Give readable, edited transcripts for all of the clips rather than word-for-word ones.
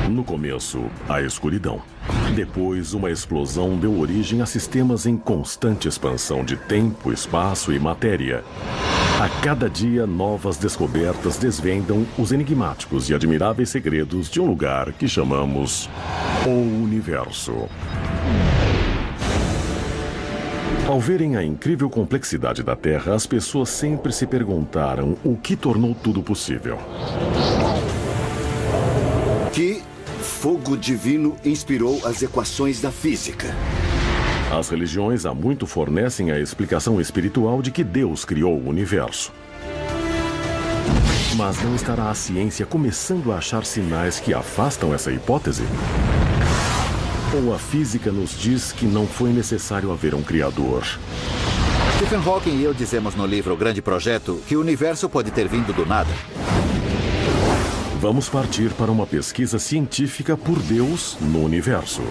No começo, a escuridão. Depois, uma explosão deu origem a sistemas em constante expansão de tempo, espaço e matéria. A cada dia, novas descobertas desvendam os enigmáticos e admiráveis segredos de um lugar que chamamos o Universo. Ao verem a incrível complexidade da Terra, as pessoas sempre se perguntaram o que tornou tudo possível. Que fogo divino inspirou as equações da física? As religiões há muito fornecem a explicação espiritual de que Deus criou o universo. Mas não estará a ciência começando a achar sinais que afastam essa hipótese? Ou a física nos diz que não foi necessário haver um criador? Stephen Hawking e eu dizemos no livro O Grande Projeto que o universo pode ter vindo do nada. Vamos partir para uma pesquisa científica por Deus no universo.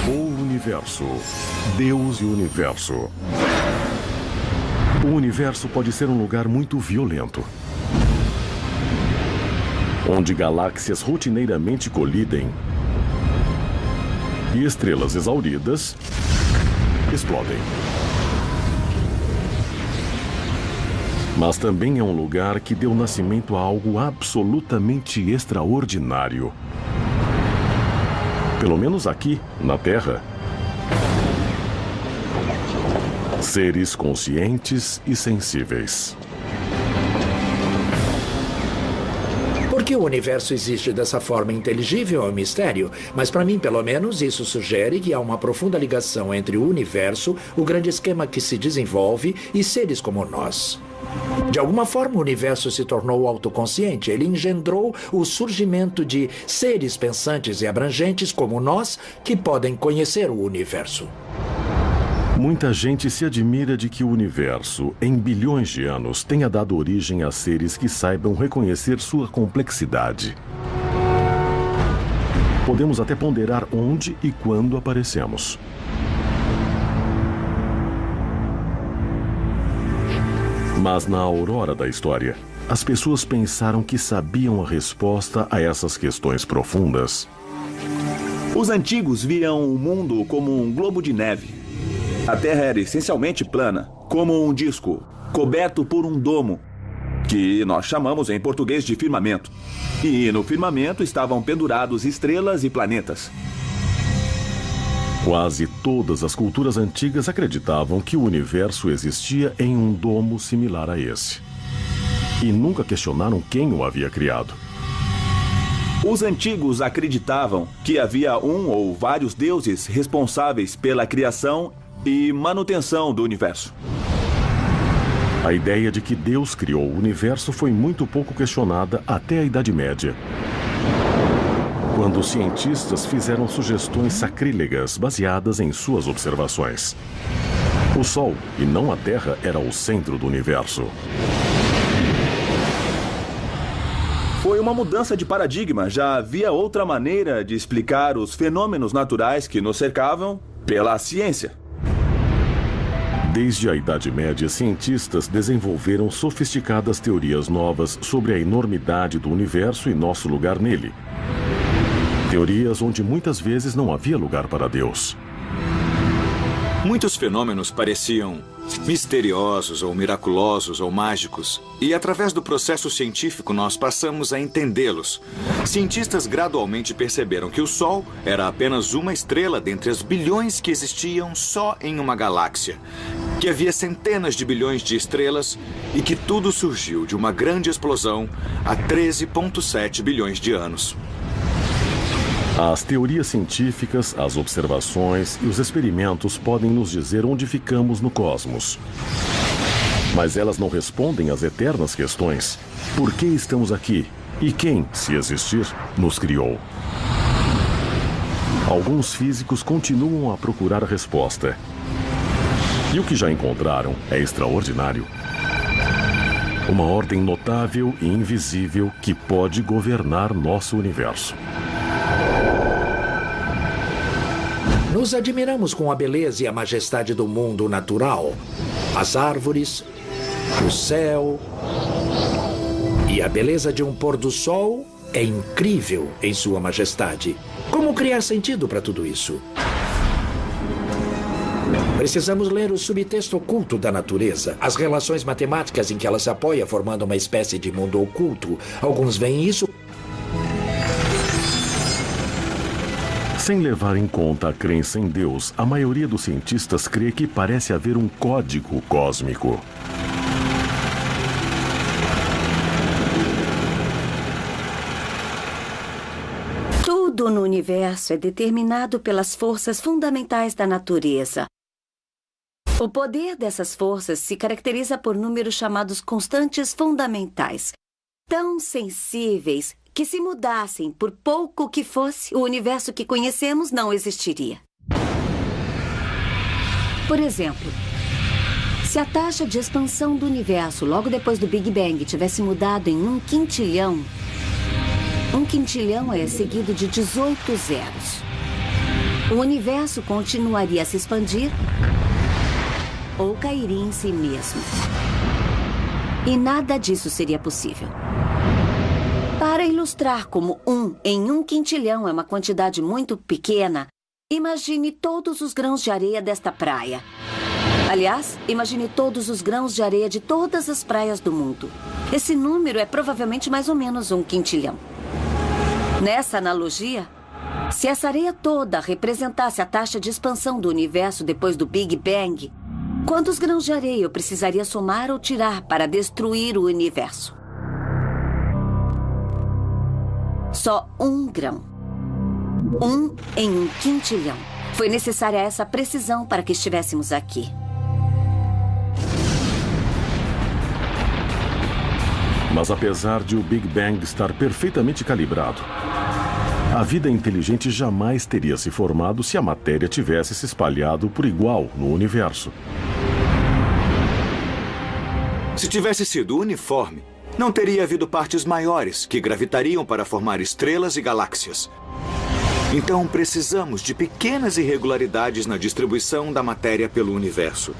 O universo. Deus e o universo. O universo pode ser um lugar muito violento, onde galáxias rotineiramente colidem e estrelas exauridas explodem. Mas também é um lugar que deu nascimento a algo absolutamente extraordinário. Pelo menos aqui, na Terra. Seres conscientes e sensíveis. Por que o universo existe dessa forma inteligível é um mistério, mas para mim, pelo menos, isso sugere que há uma profunda ligação entre o universo, o grande esquema que se desenvolve e seres como nós. De alguma forma, o universo se tornou autoconsciente. Ele engendrou o surgimento de seres pensantes e abrangentes como nós que podem conhecer o universo. Muita gente se admira de que o universo, em bilhões de anos, tenha dado origem a seres que saibam reconhecer sua complexidade. Podemos até ponderar onde e quando aparecemos. Mas na aurora da história, as pessoas pensaram que sabiam a resposta a essas questões profundas. Os antigos viam o mundo como um globo de neve. A Terra era essencialmente plana, como um disco, coberto por um domo, que nós chamamos em português de firmamento. E no firmamento estavam pendurados estrelas e planetas. Quase todas as culturas antigas acreditavam que o universo existia em um domo similar a esse. E nunca questionaram quem o havia criado. Os antigos acreditavam que havia um ou vários deuses responsáveis pela criação e manutenção do universo. A ideia de que Deus criou o universo foi muito pouco questionada até a Idade Média, quando os cientistas fizeram sugestões sacrílegas baseadas em suas observações. O Sol, e não a Terra, era o centro do universo. Foi uma mudança de paradigma. Já havia outra maneira de explicar os fenômenos naturais que nos cercavam pela ciência. Desde a Idade Média, cientistas desenvolveram sofisticadas teorias novas sobre a enormidade do universo e nosso lugar nele. Teorias onde muitas vezes não havia lugar para Deus. Muitos fenômenos pareciam misteriosos ou miraculosos ou mágicos. E através do processo científico nós passamos a entendê-los. Cientistas gradualmente perceberam que o Sol era apenas uma estrela dentre as bilhões que existiam só em uma galáxia. Que havia centenas de bilhões de estrelas e que tudo surgiu de uma grande explosão há 13,7 bilhões de anos. As teorias científicas, as observações e os experimentos podem nos dizer onde ficamos no cosmos. Mas elas não respondem às eternas questões. Por que estamos aqui? E quem, se existir, nos criou? Alguns físicos continuam a procurar a resposta. E o que já encontraram é extraordinário. Uma ordem notável e invisível que pode governar nosso universo. No Nos admiramos com a beleza e a majestade do mundo natural. As árvores, o céu e a beleza de um pôr do sol é incrível em sua majestade. Como criar sentido para tudo isso? Precisamos ler o subtexto oculto da natureza, as relações matemáticas em que ela se apoia, formando uma espécie de mundo oculto. Alguns veem isso. Sem levar em conta a crença em Deus, a maioria dos cientistas crê que parece haver um código cósmico. Tudo no universo é determinado pelas forças fundamentais da natureza. O poder dessas forças se caracteriza por números chamados constantes fundamentais, tão sensíveis que, se mudassem por pouco que fosse, o universo que conhecemos não existiria. Por exemplo, se a taxa de expansão do universo logo depois do Big Bang tivesse mudado em 1/500, 1/500 é seguido de 18 zeros. O universo continuaria a se expandir ou cairia em si mesmo. E nada disso seria possível. Para ilustrar como 1 em 1/500 é uma quantidade muito pequena, imagine todos os grãos de areia desta praia. Aliás, imagine todos os grãos de areia de todas as praias do mundo. Esse número é provavelmente mais ou menos 1/500. Nessa analogia, se essa areia toda representasse a taxa de expansão do universo depois do Big Bang, quantos grãos de areia eu precisaria somar ou tirar para destruir o universo? Só 1 grão. 1 em 1/500. Foi necessária essa precisão para que estivéssemos aqui. Mas apesar de o Big Bang estar perfeitamente calibrado, a vida inteligente jamais teria se formado se a matéria tivesse se espalhado por igual no universo. Se tivesse sido uniforme, não teria havido partes maiores que gravitariam para formar estrelas e galáxias. Então precisamos de pequenas irregularidades na distribuição da matéria pelo universo.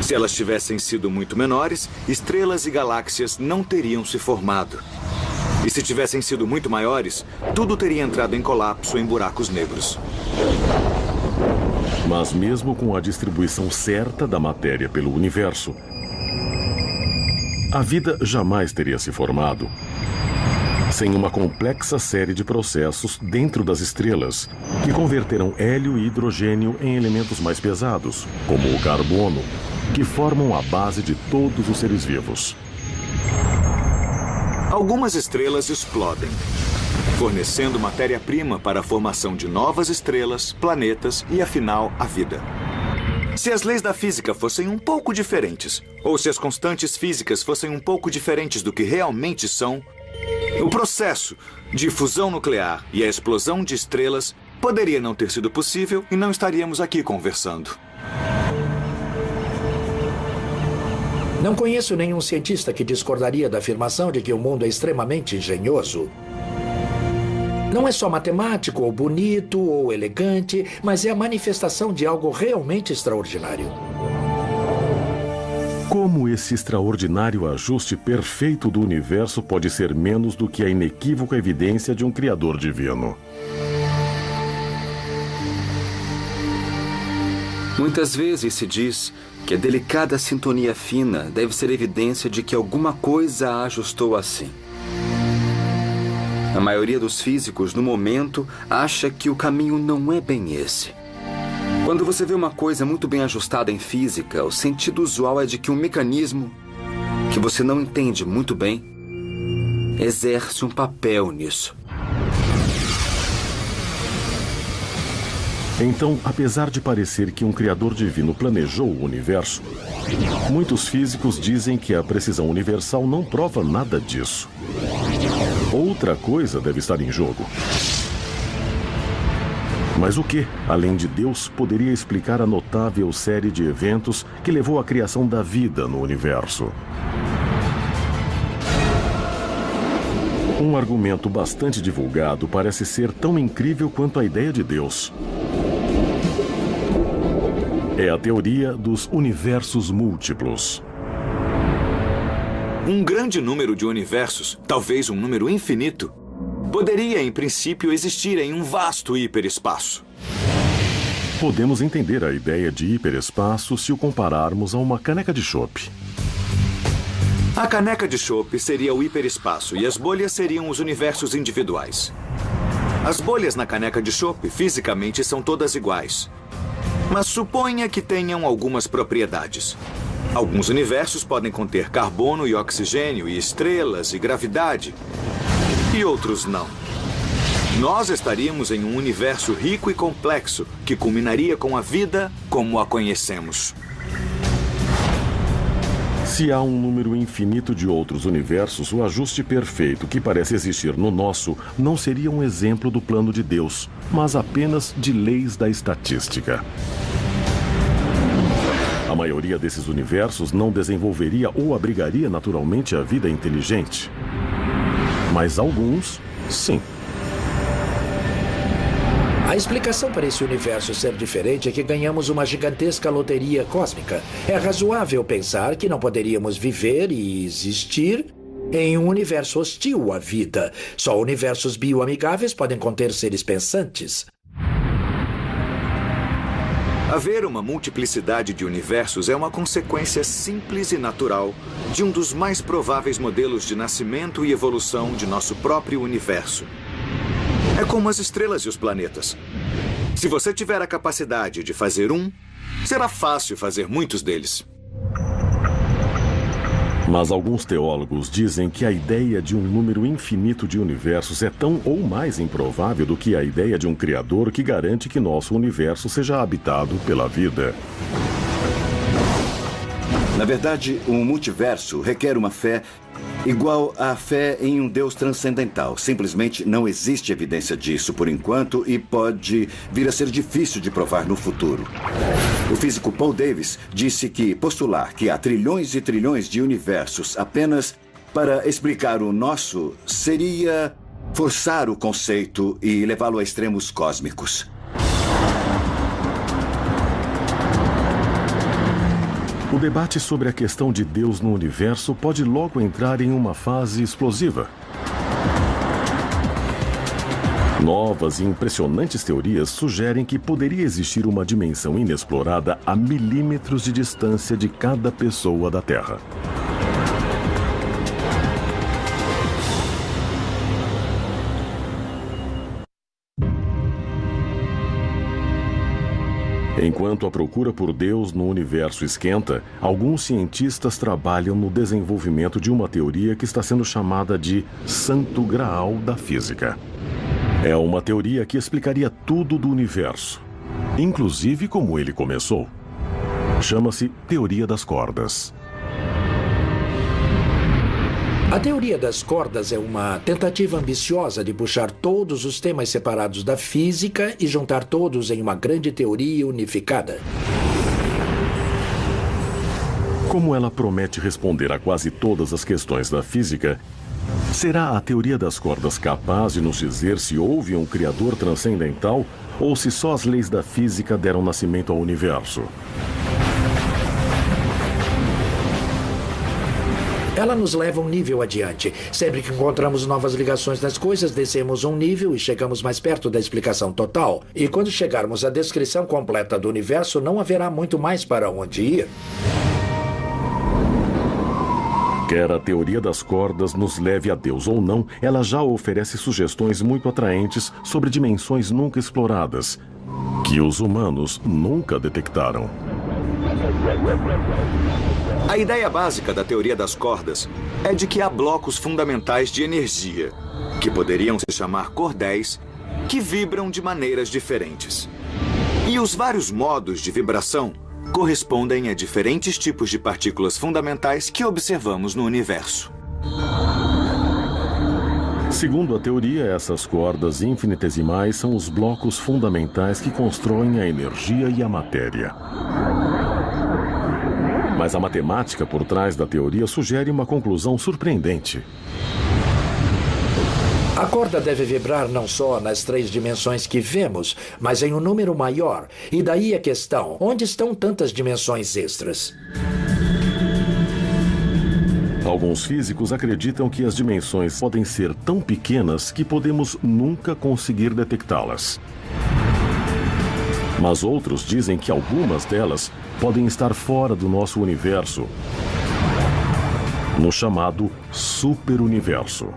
Se elas tivessem sido muito menores, estrelas e galáxias não teriam se formado. E se tivessem sido muito maiores, tudo teria entrado em colapso em buracos negros. Mas mesmo com a distribuição certa da matéria pelo universo, a vida jamais teria se formado sem uma complexa série de processos dentro das estrelas que converteram hélio e hidrogênio em elementos mais pesados, como o carbono, que formam a base de todos os seres vivos. Algumas estrelas explodem, fornecendo matéria-prima para a formação de novas estrelas, planetas e, afinal, a vida. Se as leis da física fossem um pouco diferentes, ou se as constantes físicas fossem um pouco diferentes do que realmente são, o processo de fusão nuclear e a explosão de estrelas poderia não ter sido possível e não estaríamos aqui conversando. Não conheço nenhum cientista que discordaria da afirmação de que o mundo é extremamente engenhoso. Não é só matemático, ou bonito, ou elegante, mas é a manifestação de algo realmente extraordinário. Como esse extraordinário ajuste perfeito do universo pode ser menos do que a inequívoca evidência de um Criador divino? Muitas vezes se diz que a delicada sintonia fina deve ser evidência de que alguma coisa a ajustou assim. A maioria dos físicos, no momento, acha que o caminho não é bem esse. Quando você vê uma coisa muito bem ajustada em física, o sentido usual é de que um mecanismo que você não entende muito bem exerce um papel nisso. Então, apesar de parecer que um Criador divino planejou o universo, muitos físicos dizem que a precisão universal não prova nada disso. Outra coisa deve estar em jogo. Mas o que, além de Deus, poderia explicar a notável série de eventos que levou à criação da vida no universo? Um argumento bastante divulgado parece ser tão incrível quanto a ideia de Deus. É a teoria dos universos múltiplos. Um grande número de universos, talvez um número infinito, poderia, em princípio, existir em um vasto hiperespaço. Podemos entender a ideia de hiperespaço se o compararmos a uma caneca de chope. A caneca de chope seria o hiperespaço e as bolhas seriam os universos individuais. As bolhas na caneca de chope, fisicamente, são todas iguais. Mas suponha que tenham algumas propriedades. Alguns universos podem conter carbono e oxigênio e estrelas e gravidade. E outros não. Nós estaríamos em um universo rico e complexo que culminaria com a vida como a conhecemos. Se há um número infinito de outros universos, o ajuste perfeito que parece existir no nosso não seria um exemplo do plano de Deus, mas apenas de leis da estatística. A maioria desses universos não desenvolveria ou abrigaria naturalmente a vida inteligente. Mas alguns, sim. A explicação para esse universo ser diferente é que ganhamos uma gigantesca loteria cósmica. É razoável pensar que não poderíamos viver e existir em um universo hostil à vida. Só universos bioamigáveis podem conter seres pensantes. Haver uma multiplicidade de universos é uma consequência simples e natural de um dos mais prováveis modelos de nascimento e evolução de nosso próprio universo. É como as estrelas e os planetas. Se você tiver a capacidade de fazer um, será fácil fazer muitos deles. Mas alguns teólogos dizem que a ideia de um número infinito de universos é tão ou mais improvável do que a ideia de um criador que garante que nosso universo seja habitado pela vida. Na verdade, um multiverso requer uma fé igual à fé em um Deus transcendental. Simplesmente não existe evidência disso por enquanto e pode vir a ser difícil de provar no futuro. O físico Paul Davies disse que postular que há trilhões e trilhões de universos apenas para explicar o nosso seria forçar o conceito e levá-lo a extremos cósmicos. O debate sobre a questão de Deus no universo pode logo entrar em uma fase explosiva. Novas e impressionantes teorias sugerem que poderia existir uma dimensão inexplorada a milímetros de distância de cada pessoa da Terra. Enquanto a procura por Deus no universo esquenta, alguns cientistas trabalham no desenvolvimento de uma teoria que está sendo chamada de Santo Graal da Física. É uma teoria que explicaria tudo do universo, inclusive como ele começou. Chama-se Teoria das Cordas. A teoria das cordas é uma tentativa ambiciosa de puxar todos os temas separados da física e juntar todos em uma grande teoria unificada. Como ela promete responder a quase todas as questões da física, será a teoria das cordas capaz de nos dizer se houve um criador transcendental ou se só as leis da física deram nascimento ao universo? Ela nos leva um nível adiante. Sempre que encontramos novas ligações nas coisas, descemos um nível e chegamos mais perto da explicação total. E quando chegarmos à descrição completa do universo, não haverá muito mais para onde ir. Quer a teoria das cordas nos leve a Deus ou não, ela já oferece sugestões muito atraentes sobre dimensões nunca exploradas, que os humanos nunca detectaram. A ideia básica da teoria das cordas é de que há blocos fundamentais de energia, que poderiam se chamar cordéis, que vibram de maneiras diferentes. E os vários modos de vibração correspondem a diferentes tipos de partículas fundamentais que observamos no universo. Segundo a teoria, essas cordas infinitesimais são os blocos fundamentais que constroem a energia e a matéria. Mas a matemática por trás da teoria sugere uma conclusão surpreendente. A corda deve vibrar não só nas 3 dimensões que vemos, mas em um número maior. E daí a questão: onde estão tantas dimensões extras? Alguns físicos acreditam que as dimensões podem ser tão pequenas que podemos nunca conseguir detectá-las. Mas outros dizem que algumas delas podem estar fora do nosso universo, no chamado superuniverso.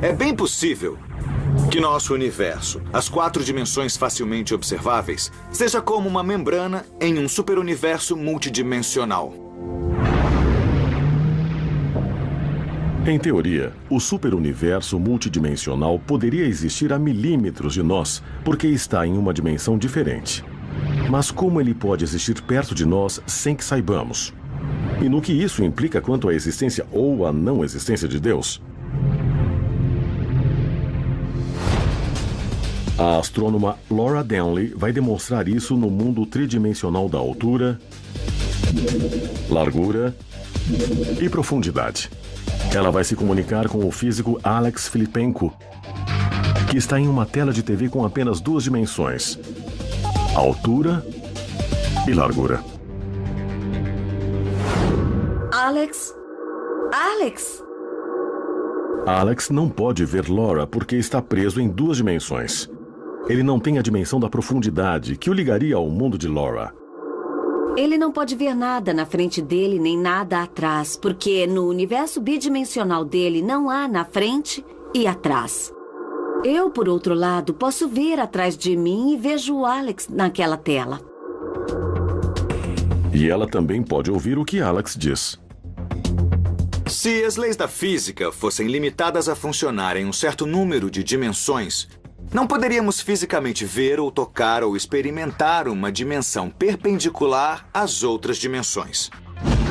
É bem possível que nosso universo, as 4 dimensões facilmente observáveis, seja como uma membrana em um superuniverso multidimensional. Em teoria, o superuniverso multidimensional poderia existir a milímetros de nós, porque está em uma dimensão diferente. Mas como ele pode existir perto de nós sem que saibamos? E no que isso implica quanto à existência ou à não existência de Deus? A astrônoma Laura Denley vai demonstrar isso no mundo tridimensional da altura, largura e profundidade. Ela vai se comunicar com o físico Alex Filipenko, que está em uma tela de TV com apenas 2 dimensões: altura e largura. Alex? Alex não pode ver Laura porque está preso em 2 dimensões. Ele não tem a dimensão da profundidade que o ligaria ao mundo de Laura. Ele não pode ver nada na frente dele nem nada atrás, porque no universo bidimensional dele não há na frente e atrás. Eu, por outro lado, posso ver atrás de mim e vejo o Alex naquela tela. E ela também pode ouvir o que Alex diz. Se as leis da física fossem limitadas a funcionar em um certo número de dimensões, não poderíamos fisicamente ver ou tocar ou experimentar uma dimensão perpendicular às outras dimensões.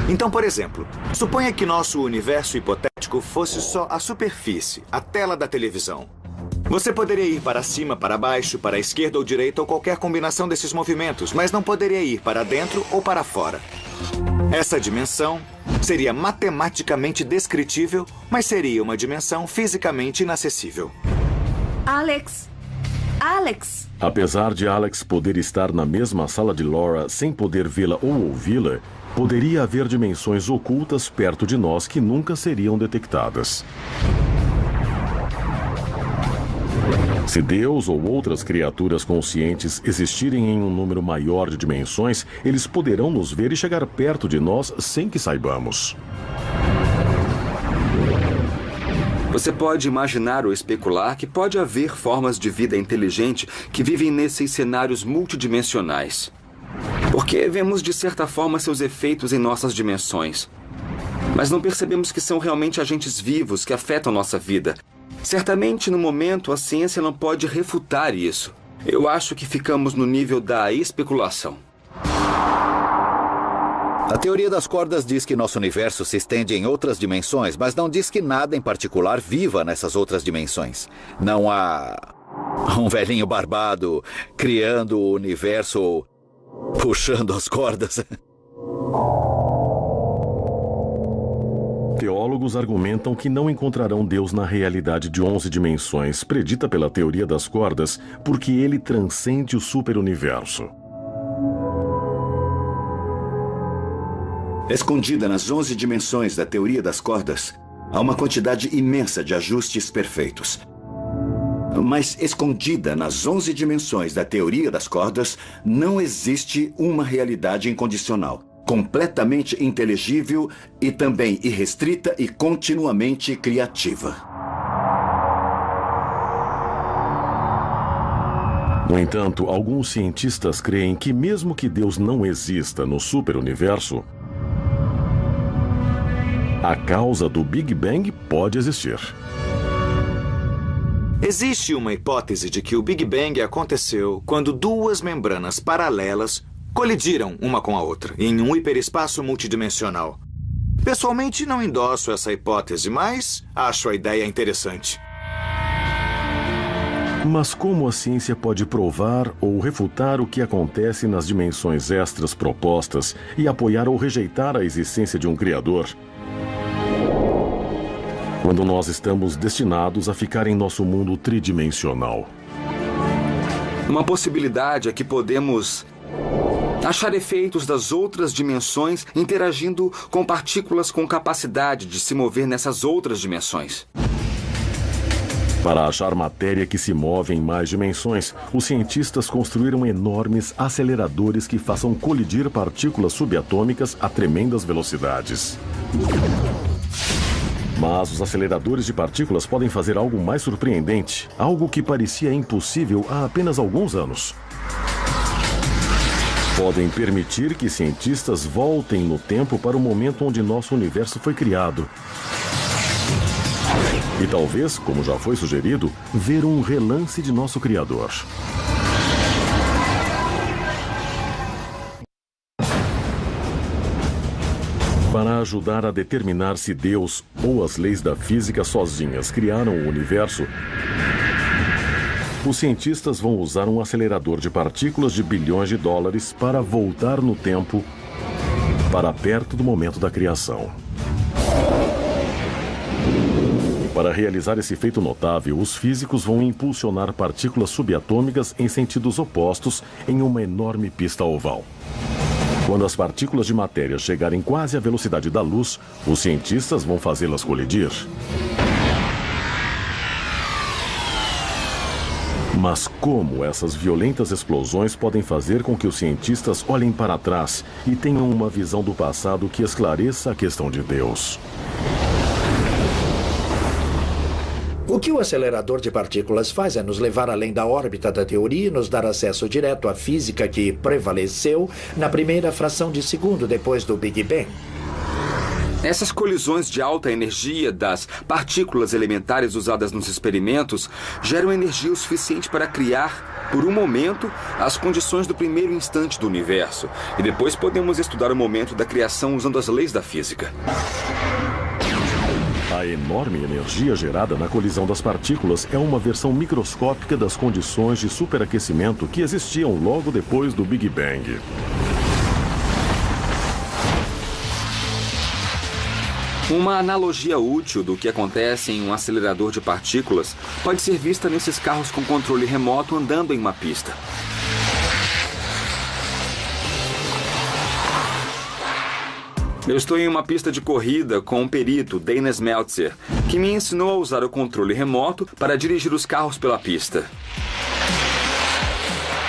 Então, por exemplo, suponha que nosso universo hipotético fosse só a superfície, a tela da televisão. Você poderia ir para cima, para baixo, para a esquerda ou direita ou qualquer combinação desses movimentos, mas não poderia ir para dentro ou para fora. Essa dimensão seria matematicamente descritível, mas seria uma dimensão fisicamente inacessível. Alex! Apesar de Alex poder estar na mesma sala de Laura sem poder vê-la ou ouvi-la, poderia haver dimensões ocultas perto de nós que nunca seriam detectadas. Se Deus ou outras criaturas conscientes existirem em um número maior de dimensões, eles poderão nos ver e chegar perto de nós sem que saibamos. Você pode imaginar ou especular que pode haver formas de vida inteligente que vivem nesses cenários multidimensionais. Porque vemos de certa forma seus efeitos em nossas dimensões. Mas não percebemos que são realmente agentes vivos que afetam nossa vida. Certamente, no momento, a ciência não pode refutar isso. Eu acho que ficamos no nível da especulação. A teoria das cordas diz que nosso universo se estende em outras dimensões, mas não diz que nada em particular viva nessas outras dimensões. Não há um velhinho barbado criando o universo ou puxando as cordas. Teólogos argumentam que não encontrarão Deus na realidade de 11 dimensões, predita pela teoria das cordas, porque ele transcende o superuniverso. Escondida nas 11 dimensões da teoria das cordas, há uma quantidade imensa de ajustes perfeitos. Mas escondida nas 11 dimensões da teoria das cordas, não existe uma realidade incondicional, completamente inteligível e também irrestrita e continuamente criativa. No entanto, alguns cientistas creem que mesmo que Deus não exista no superuniverso, a causa do Big Bang pode existir. Existe uma hipótese de que o Big Bang aconteceu quando 2 membranas paralelas colidiram uma com a outra em um hiperespaço multidimensional. Pessoalmente, não endosso essa hipótese, mas acho a ideia interessante. Mas como a ciência pode provar ou refutar o que acontece nas dimensões extras propostas e apoiar ou rejeitar a existência de um Criador? quando nós estamos destinados a ficar em nosso mundo tridimensional. Uma possibilidade é que podemos achar efeitos das outras dimensões interagindo com partículas com capacidade de se mover nessas outras dimensões. Para achar matéria que se move em mais dimensões, os cientistas construíram enormes aceleradores que façam colidir partículas subatômicas a tremendas velocidades. Mas os aceleradores de partículas podem fazer algo mais surpreendente, algo que parecia impossível há apenas alguns anos. Podem permitir que cientistas voltem no tempo para o momento onde nosso universo foi criado. E talvez, como já foi sugerido, ver um relance de nosso Criador. Para ajudar a determinar se Deus ou as leis da física sozinhas criaram o universo, os cientistas vão usar um acelerador de partículas de bilhões de dólares para voltar no tempo para perto do momento da criação. Para realizar esse feito notável, os físicos vão impulsionar partículas subatômicas em sentidos opostos em uma enorme pista oval. Quando as partículas de matéria chegarem quase à velocidade da luz, os cientistas vão fazê-las colidir. Mas como essas violentas explosões podem fazer com que os cientistas olhem para trás e tenham uma visão do passado que esclareça a questão de Deus? O que o acelerador de partículas faz é nos levar além da órbita da teoria e nos dar acesso direto à física que prevaleceu na primeira fração de segundo depois do Big Bang. Essas colisões de alta energia das partículas elementares usadas nos experimentos geram energia o suficiente para criar, por um momento, as condições do primeiro instante do universo. E depois podemos estudar o momento da criação usando as leis da física. A enorme energia gerada na colisão das partículas é uma versão microscópica das condições de superaquecimento que existiam logo depois do Big Bang. Uma analogia útil do que acontece em um acelerador de partículas pode ser vista nesses carros com controle remoto andando em uma pista. Eu estou em uma pista de corrida com um perito, Dana Smeltzer, que me ensinou a usar o controle remoto para dirigir os carros pela pista.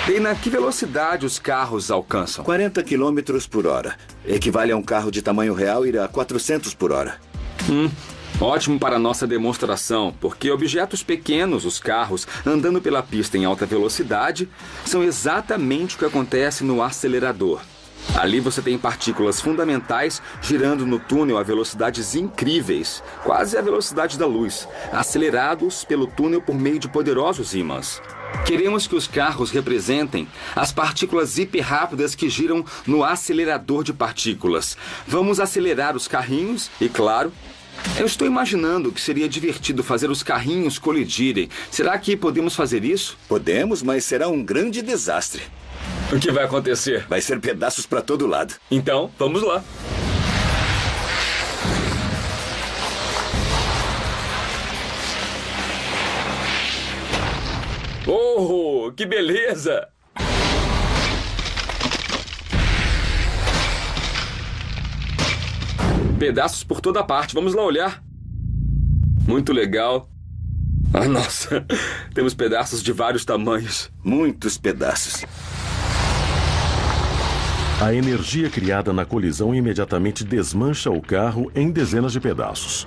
Dana, que velocidade os carros alcançam? 40 km por hora. Equivale a um carro de tamanho real ir a 400 por hora. Ótimo para a nossa demonstração, porque objetos pequenos, os carros, andando pela pista em alta velocidade, são exatamente o que acontece no acelerador. Ali você tem partículas fundamentais girando no túnel a velocidades incríveis, quase a velocidade da luz, acelerados pelo túnel por meio de poderosos ímãs. Queremos que os carros representem as partículas hiperrápidas que giram no acelerador de partículas. Vamos acelerar os carrinhos e, claro, eu estou imaginando que seria divertido fazer os carrinhos colidirem. Será que podemos fazer isso? Podemos, mas será um grande desastre. O que vai acontecer? Vai ser pedaços para todo lado. Então, vamos lá. Oh, que beleza! Pedaços por toda parte. Vamos lá olhar. Muito legal. Ah, nossa. Temos pedaços de vários tamanhos. Muitos pedaços. A energia criada na colisão imediatamente desmancha o carro em dezenas de pedaços.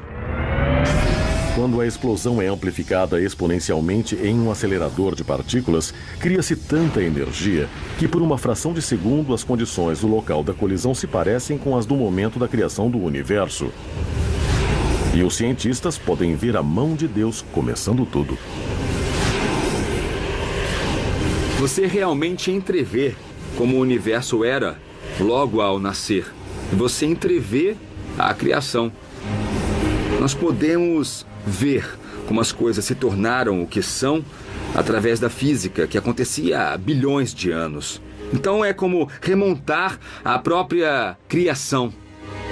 Quando a explosão é amplificada exponencialmente em um acelerador de partículas, cria-se tanta energia que, por uma fração de segundo, as condições do local da colisão se parecem com as do momento da criação do universo. E os cientistas podem ver a mão de Deus começando tudo. Você realmente entrevê como o universo era logo ao nascer. Você entrevê a criação. Nós podemos ver como as coisas se tornaram o que são através da física, que acontecia há bilhões de anos. Então é como remontar a própria criação.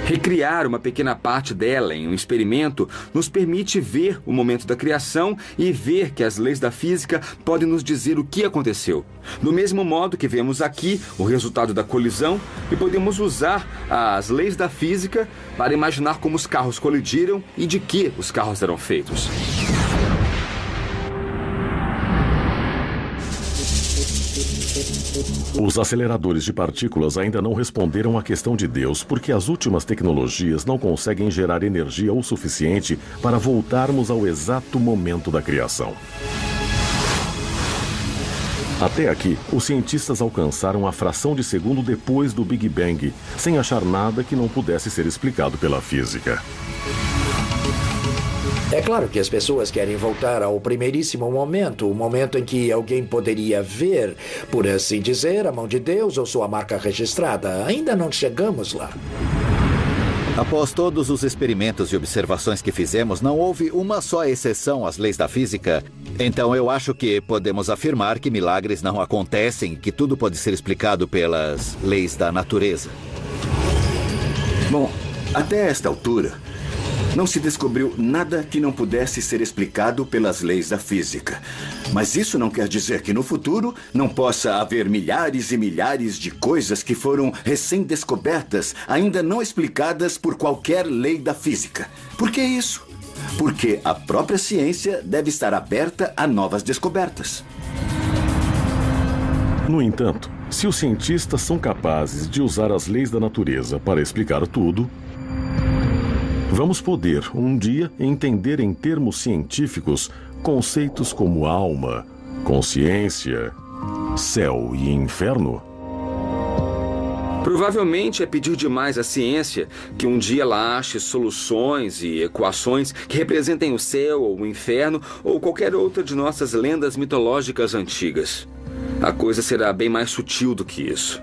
Recriar uma pequena parte dela em um experimento nos permite ver o momento da criação e ver que as leis da física podem nos dizer o que aconteceu. Do mesmo modo que vemos aqui o resultado da colisão e podemos usar as leis da física para imaginar como os carros colidiram e de que os carros eram feitos. Os aceleradores de partículas ainda não responderam à questão de Deus, porque as últimas tecnologias não conseguem gerar energia o suficiente para voltarmos ao exato momento da criação. Até aqui, os cientistas alcançaram a fração de segundo depois do Big Bang, sem achar nada que não pudesse ser explicado pela física. É claro que as pessoas querem voltar ao primeiríssimo momento, o momento em que alguém poderia ver, por assim dizer, a mão de Deus ou sua marca registrada. Ainda não chegamos lá. Após todos os experimentos e observações que fizemos, não houve uma só exceção às leis da física. Então eu acho que podemos afirmar que milagres não acontecem e que tudo pode ser explicado pelas leis da natureza. Bom, até esta altura, não se descobriu nada que não pudesse ser explicado pelas leis da física. Mas isso não quer dizer que no futuro não possa haver milhares e milhares de coisas que foram recém-descobertas, ainda não explicadas por qualquer lei da física. Por que isso? Porque a própria ciência deve estar aberta a novas descobertas. No entanto, se os cientistas são capazes de usar as leis da natureza para explicar tudo, vamos poder, um dia, entender em termos científicos conceitos como alma, consciência, céu e inferno? Provavelmente é pedir demais à ciência que um dia ela ache soluções e equações que representem o céu ou o inferno ou qualquer outra de nossas lendas mitológicas antigas. A coisa será bem mais sutil do que isso.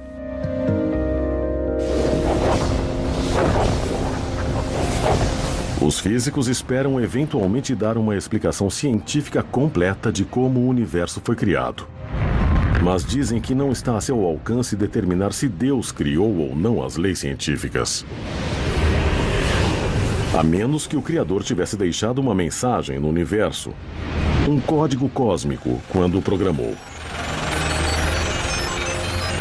Os físicos esperam eventualmente dar uma explicação científica completa de como o universo foi criado. Mas dizem que não está a seu alcance determinar se Deus criou ou não as leis científicas. A menos que o Criador tivesse deixado uma mensagem no universo, um código cósmico, quando o programou.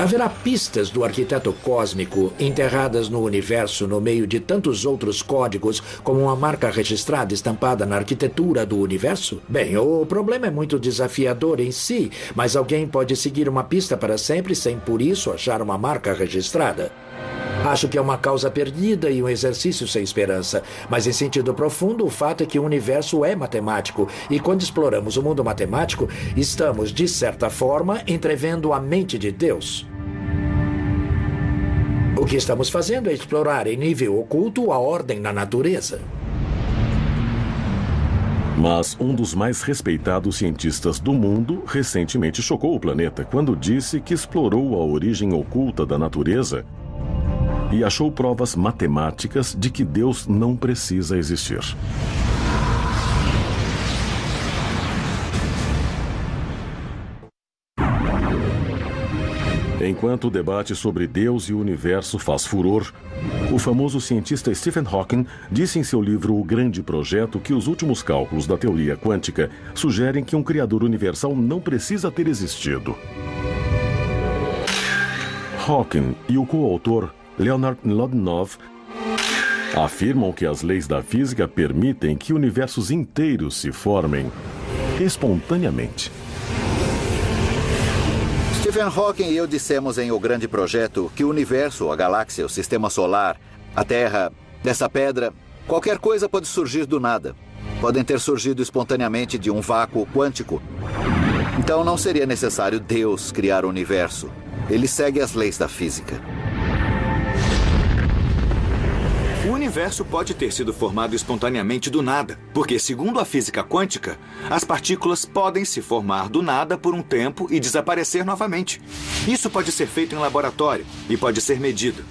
Haverá pistas do arquiteto cósmico enterradas no universo no meio de tantos outros códigos como uma marca registrada estampada na arquitetura do universo? Bem, o problema é muito desafiador em si, mas alguém pode seguir uma pista para sempre sem por isso achar uma marca registrada. Acho que é uma causa perdida e um exercício sem esperança. Mas em sentido profundo, o fato é que o universo é matemático. E quando exploramos o mundo matemático, estamos, de certa forma, entrevendo a mente de Deus. O que estamos fazendo é explorar em nível oculto a ordem na natureza. Mas um dos mais respeitados cientistas do mundo recentemente chocou o planeta quando disse que explorou a origem oculta da natureza e achou provas matemáticas de que Deus não precisa existir. Enquanto o debate sobre Deus e o universo faz furor, o famoso cientista Stephen Hawking disse em seu livro O Grande Projeto que os últimos cálculos da teoria quântica sugerem que um criador universal não precisa ter existido. Hawking e o coautor Leonard Mlodinow afirmam que as leis da física permitem que universos inteiros se formem espontaneamente. Stephen Hawking e eu dissemos em O Grande Projeto que o universo, a galáxia, o sistema solar, a Terra, essa pedra, qualquer coisa pode surgir do nada. Podem ter surgido espontaneamente de um vácuo quântico. Então não seria necessário Deus criar o universo. Ele segue as leis da física. O universo pode ter sido formado espontaneamente do nada, porque, segundo a física quântica, as partículas podem se formar do nada por um tempo e desaparecer novamente. Isso pode ser feito em laboratório e pode ser medido.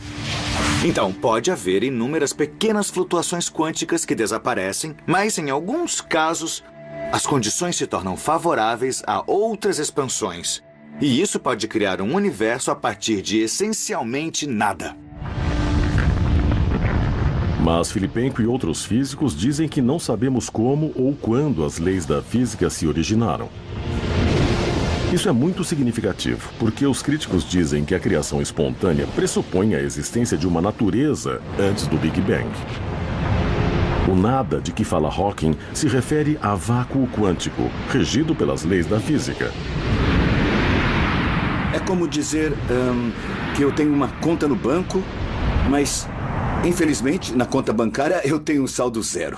Então, pode haver inúmeras pequenas flutuações quânticas que desaparecem, mas, em alguns casos, as condições se tornam favoráveis a outras expansões. E isso pode criar um universo a partir de essencialmente nada. Mas Filipenko e outros físicos dizem que não sabemos como ou quando as leis da física se originaram. Isso é muito significativo, porque os críticos dizem que a criação espontânea pressupõe a existência de uma natureza antes do Big Bang. O nada de que fala Hawking se refere a vácuo quântico, regido pelas leis da física. É como dizer que eu tenho uma conta no banco, mas, infelizmente, na conta bancária eu tenho um saldo zero.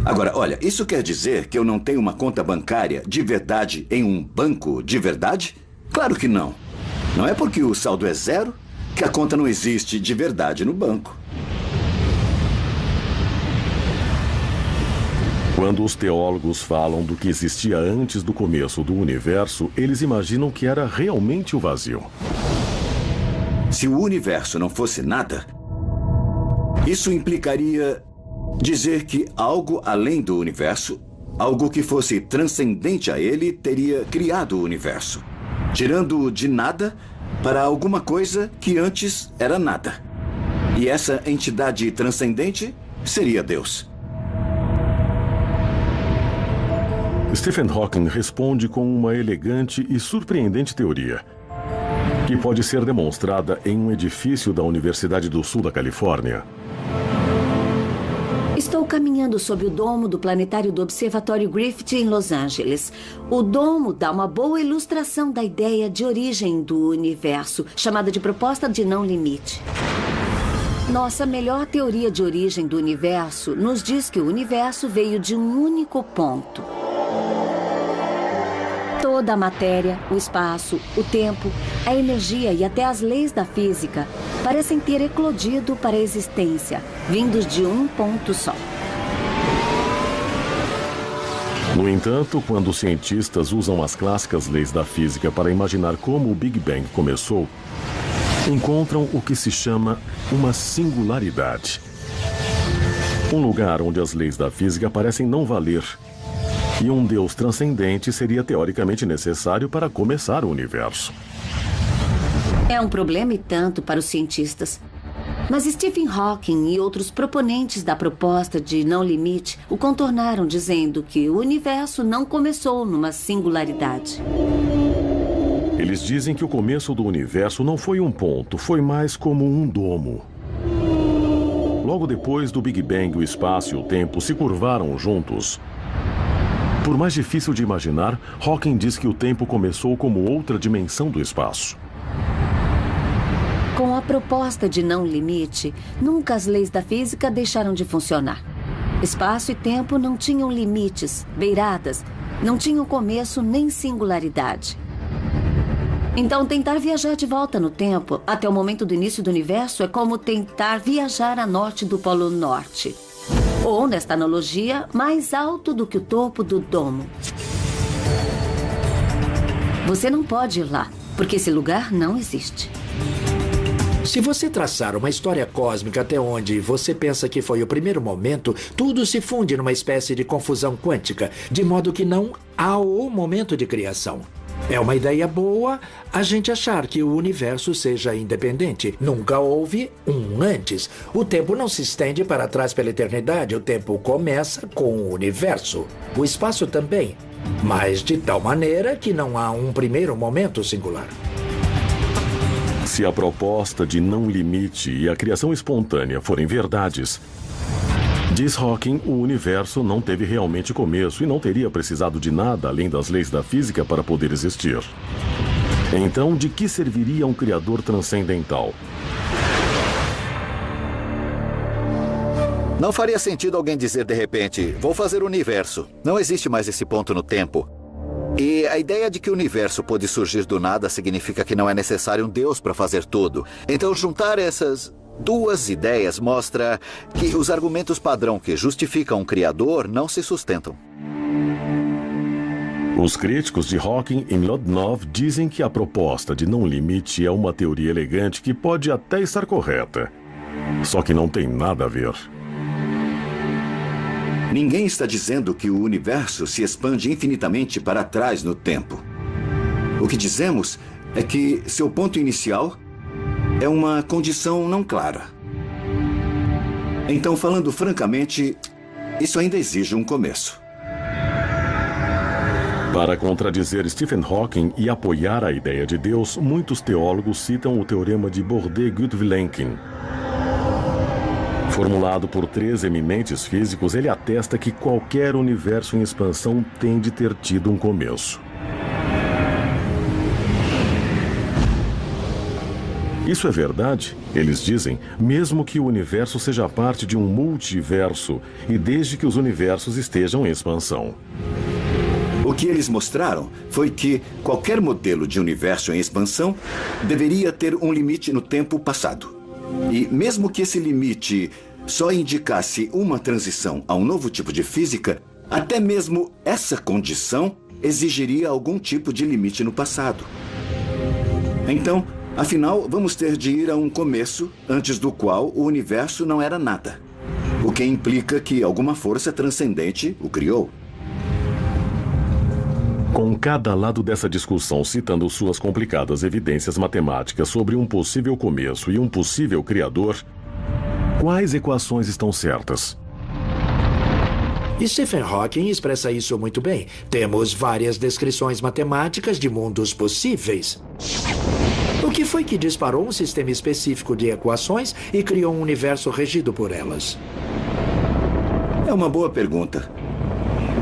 Agora, olha, isso quer dizer que eu não tenho uma conta bancária de verdade em um banco de verdade? Claro que não. Não é porque o saldo é zero que a conta não existe de verdade no banco. Quando os teólogos falam do que existia antes do começo do universo, eles imaginam que era realmente o vazio. Se o universo não fosse nada, isso implicaria dizer que algo além do universo, algo que fosse transcendente a ele, teria criado o universo, tirando-o de nada para alguma coisa que antes era nada. E essa entidade transcendente seria Deus. Stephen Hawking responde com uma elegante e surpreendente teoria, que pode ser demonstrada em um edifício da Universidade do Sul da Califórnia. Estou caminhando sob o domo do planetário do Observatório Griffith em Los Angeles. O domo dá uma boa ilustração da ideia de origem do universo, chamada de proposta de não limite. Nossa melhor teoria de origem do universo nos diz que o universo veio de um único ponto. Toda a matéria, o espaço, o tempo, a energia e até as leis da física parecem ter eclodido para a existência, vindos de um ponto só. No entanto, quando os cientistas usam as clássicas leis da física para imaginar como o Big Bang começou, encontram o que se chama uma singularidade. Um lugar onde as leis da física parecem não valer. E um Deus transcendente seria teoricamente necessário para começar o universo. É um problema e tanto para os cientistas. Mas Stephen Hawking e outros proponentes da proposta de não limite o contornaram dizendo que o universo não começou numa singularidade. Eles dizem que o começo do universo não foi um ponto, foi mais como um domo. Logo depois do Big Bang, o espaço e o tempo se curvaram juntos. Por mais difícil de imaginar, Hawking diz que o tempo começou como outra dimensão do espaço. Com a proposta de não limite, nunca as leis da física deixaram de funcionar. Espaço e tempo não tinham limites, beiradas, não tinham começo nem singularidade. Então, tentar viajar de volta no tempo, até o momento do início do universo, é como tentar viajar a norte do Polo Norte. Ou, nesta analogia, mais alto do que o topo do domo. Você não pode ir lá, porque esse lugar não existe. Se você traçar uma história cósmica até onde você pensa que foi o primeiro momento, tudo se funde numa espécie de confusão quântica, de modo que não há o momento de criação. É uma ideia boa a gente achar que o universo seja independente. Nunca houve um antes. O tempo não se estende para trás pela eternidade. O tempo começa com o universo. O espaço também. Mas de tal maneira que não há um primeiro momento singular. Se a proposta de não limite e a criação espontânea forem verdades, diz Hawking, o universo não teve realmente começo e não teria precisado de nada além das leis da física para poder existir. Então, de que serviria um criador transcendental? Não faria sentido alguém dizer de repente, vou fazer o universo. Não existe mais esse ponto no tempo. E a ideia de que o universo pôde surgir do nada significa que não é necessário um Deus para fazer tudo. Então, juntar essas duas ideias mostra que os argumentos padrão que justificam um criador não se sustentam. Os críticos de Hawking em Lodnov dizem que a proposta de não limite é uma teoria elegante que pode até estar correta. Só que não tem nada a ver. Ninguém está dizendo que o universo se expande infinitamente para trás no tempo. O que dizemos é que seu ponto inicial é uma condição não clara. Então, falando francamente, isso ainda exige um começo. Para contradizer Stephen Hawking e apoiar a ideia de Deus, muitos teólogos citam o teorema de Borde-Gutwilenkin. Formulado por 3 eminentes físicos, ele atesta que qualquer universo em expansão tem de ter tido um começo. Isso é verdade, eles dizem, mesmo que o universo seja parte de um multiverso e desde que os universos estejam em expansão. O que eles mostraram foi que qualquer modelo de universo em expansão deveria ter um limite no tempo passado. E mesmo que esse limite só indicasse uma transição a um novo tipo de física, até mesmo essa condição exigiria algum tipo de limite no passado. Então, afinal, vamos ter de ir a um começo antes do qual o universo não era nada. O que implica que alguma força transcendente o criou. Com cada lado dessa discussão citando suas complicadas evidências matemáticas sobre um possível começo e um possível criador, quais equações estão certas? Stephen Hawking expressa isso muito bem. Temos várias descrições matemáticas de mundos possíveis. O que foi que disparou um sistema específico de equações e criou um universo regido por elas? É uma boa pergunta.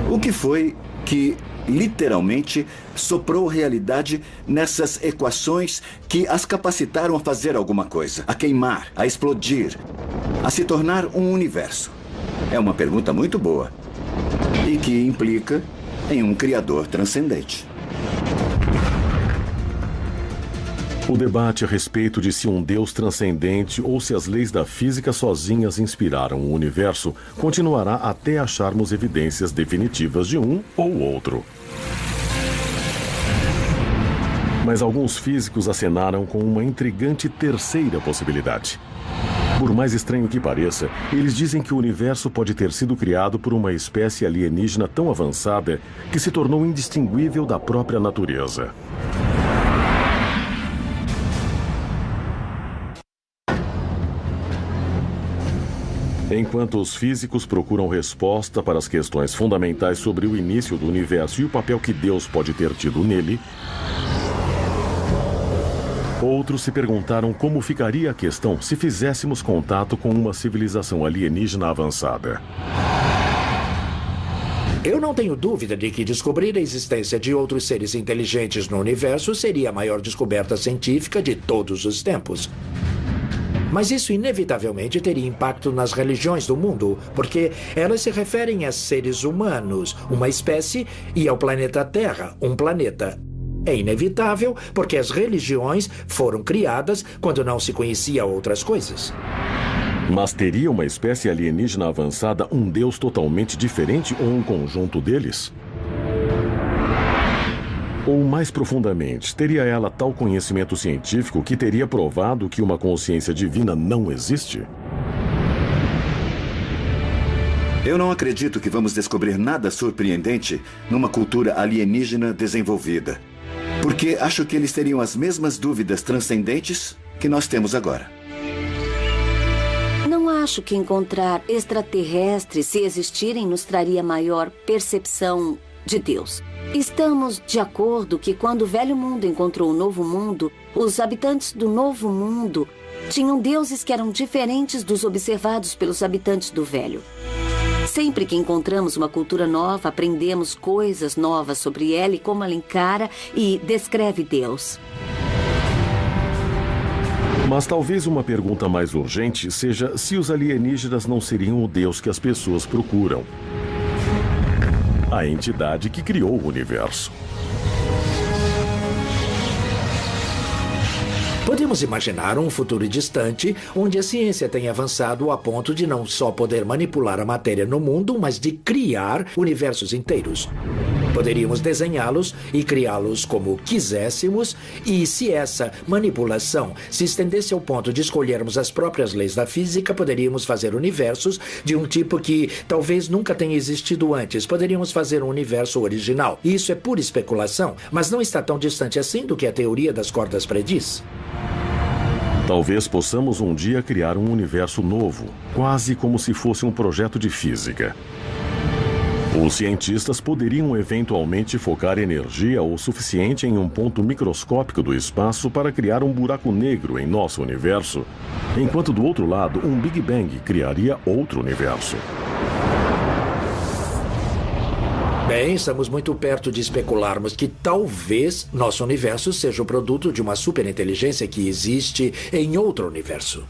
O que foi que literalmente soprou realidade nessas equações que as capacitaram a fazer alguma coisa, a queimar, a explodir, a se tornar um universo? É uma pergunta muito boa e que implica em um criador transcendente. O debate a respeito de se um Deus transcendente ou se as leis da física sozinhas inspiraram o universo continuará até acharmos evidências definitivas de um ou outro. Mas alguns físicos acenaram com uma intrigante terceira possibilidade. Por mais estranho que pareça, eles dizem que o universo pode ter sido criado por uma espécie alienígena tão avançada que se tornou indistinguível da própria natureza. Enquanto os físicos procuram resposta para as questões fundamentais sobre o início do universo e o papel que Deus pode ter tido nele, outros se perguntaram como ficaria a questão se fizéssemos contato com uma civilização alienígena avançada. Eu não tenho dúvida de que descobrir a existência de outros seres inteligentes no universo seria a maior descoberta científica de todos os tempos. Mas isso inevitavelmente teria impacto nas religiões do mundo, porque elas se referem a seres humanos, uma espécie, e ao planeta Terra, um planeta. É inevitável, porque as religiões foram criadas quando não se conhecia outras coisas. Mas teria uma espécie alienígena avançada um Deus totalmente diferente ou um conjunto deles? Ou mais profundamente, teria ela tal conhecimento científico que teria provado que uma consciência divina não existe? Eu não acredito que vamos descobrir nada surpreendente numa cultura alienígena desenvolvida. Porque acho que eles teriam as mesmas dúvidas transcendentes que nós temos agora. Não acho que encontrar extraterrestres, se existirem, nos traria maior percepção de Deus. Estamos de acordo que quando o velho mundo encontrou o novo mundo, os habitantes do novo mundo tinham deuses que eram diferentes dos observados pelos habitantes do velho. Sempre que encontramos uma cultura nova, aprendemos coisas novas sobre ela e como ela encara e descreve Deus. Mas talvez uma pergunta mais urgente seja se os alienígenas não seriam o Deus que as pessoas procuram. A entidade que criou o universo. Podemos imaginar um futuro distante onde a ciência tenha avançado a ponto de não só poder manipular a matéria no mundo, mas de criar universos inteiros. Poderíamos desenhá-los e criá-los como quiséssemos, e se essa manipulação se estendesse ao ponto de escolhermos as próprias leis da física, poderíamos fazer universos de um tipo que talvez nunca tenha existido antes. Poderíamos fazer um universo original. Isso é pura especulação, mas não está tão distante assim do que a teoria das cordas prediz. Talvez possamos um dia criar um universo novo, quase como se fosse um projeto de física. Os cientistas poderiam eventualmente focar energia o suficiente em um ponto microscópico do espaço para criar um buraco negro em nosso universo, enquanto do outro lado um Big Bang criaria outro universo. Bem, estamos muito perto de especularmos que talvez nosso universo seja o produto de uma superinteligência que existe em outro universo.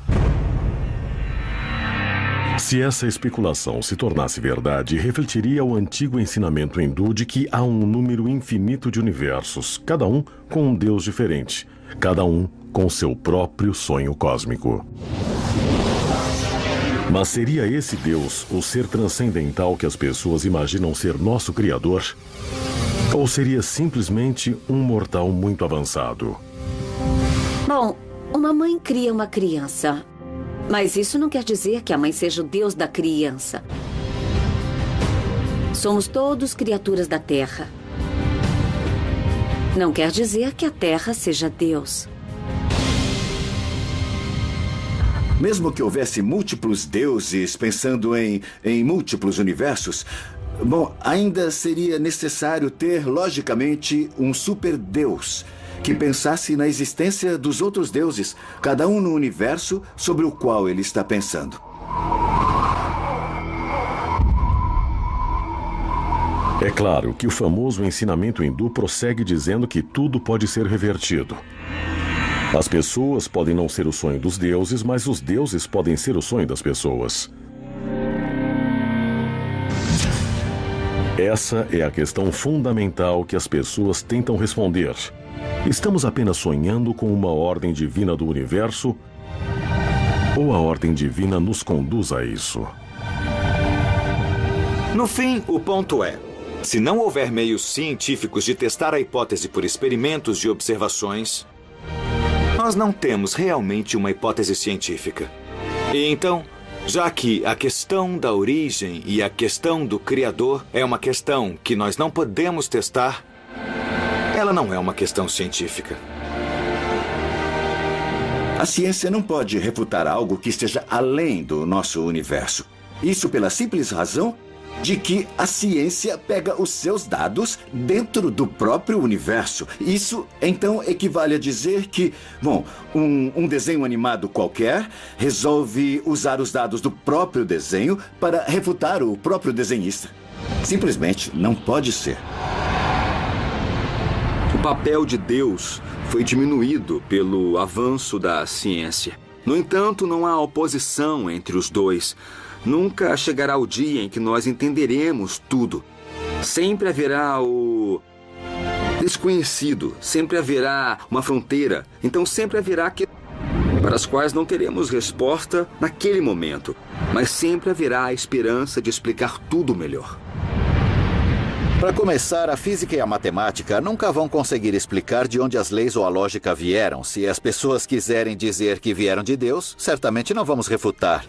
Se essa especulação se tornasse verdade, refletiria o antigo ensinamento hindu de que há um número infinito de universos, cada um com um Deus diferente, cada um com seu próprio sonho cósmico. Mas seria esse Deus o ser transcendental que as pessoas imaginam ser nosso Criador? Ou seria simplesmente um mortal muito avançado? Bom, uma mãe cria uma criança. Mas isso não quer dizer que a mãe seja o Deus da criança. Somos todos criaturas da Terra. Não quer dizer que a Terra seja Deus. Mesmo que houvesse múltiplos deuses pensando em múltiplos universos, bom, ainda seria necessário ter, logicamente, um superdeus que pensasse na existência dos outros deuses, cada um no universo sobre o qual ele está pensando. É claro que o famoso ensinamento hindu prossegue dizendo que tudo pode ser revertido. As pessoas podem não ser o sonho dos deuses, mas os deuses podem ser o sonho das pessoas. Essa é a questão fundamental que as pessoas tentam responder. Estamos apenas sonhando com uma ordem divina do universo? Ou a ordem divina nos conduz a isso? No fim, o ponto é: se não houver meios científicos de testar a hipótese por experimentos de observações, nós não temos realmente uma hipótese científica. E então, já que a questão da origem e a questão do Criador é uma questão que nós não podemos testar, ela não é uma questão científica. A ciência não pode refutar algo que esteja além do nosso universo. Isso pela simples razão de que a ciência pega os seus dados dentro do próprio universo. Isso, então, equivale a dizer que, bom, um desenho animado qualquer resolve usar os dados do próprio desenho para refutar o próprio desenhista. Simplesmente não pode ser. O papel de Deus foi diminuído pelo avanço da ciência. No entanto, não há oposição entre os dois. Nunca chegará o dia em que nós entenderemos tudo. Sempre haverá o desconhecido, sempre haverá uma fronteira. Então sempre haverá que para as quais não teremos resposta naquele momento, mas sempre haverá a esperança de explicar tudo melhor. Para começar, a física e a matemática nunca vão conseguir explicar de onde as leis ou a lógica vieram. Se as pessoas quiserem dizer que vieram de Deus, certamente não vamos refutar.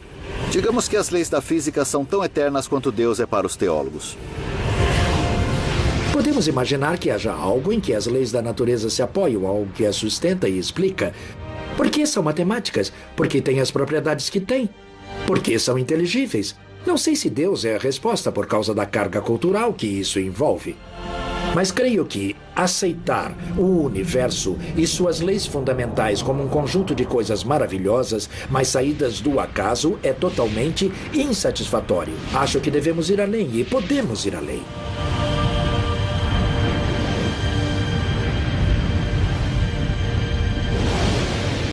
Digamos que as leis da física são tão eternas quanto Deus é para os teólogos. Podemos imaginar que haja algo em que as leis da natureza se apoiam, algo que as sustenta e explica. Por que são matemáticas? Porque têm as propriedades que têm. Porque são inteligíveis. Não sei se Deus é a resposta por causa da carga cultural que isso envolve. Mas creio que aceitar o universo e suas leis fundamentais como um conjunto de coisas maravilhosas, mas saídas do acaso, é totalmente insatisfatório. Acho que devemos ir além e podemos ir além.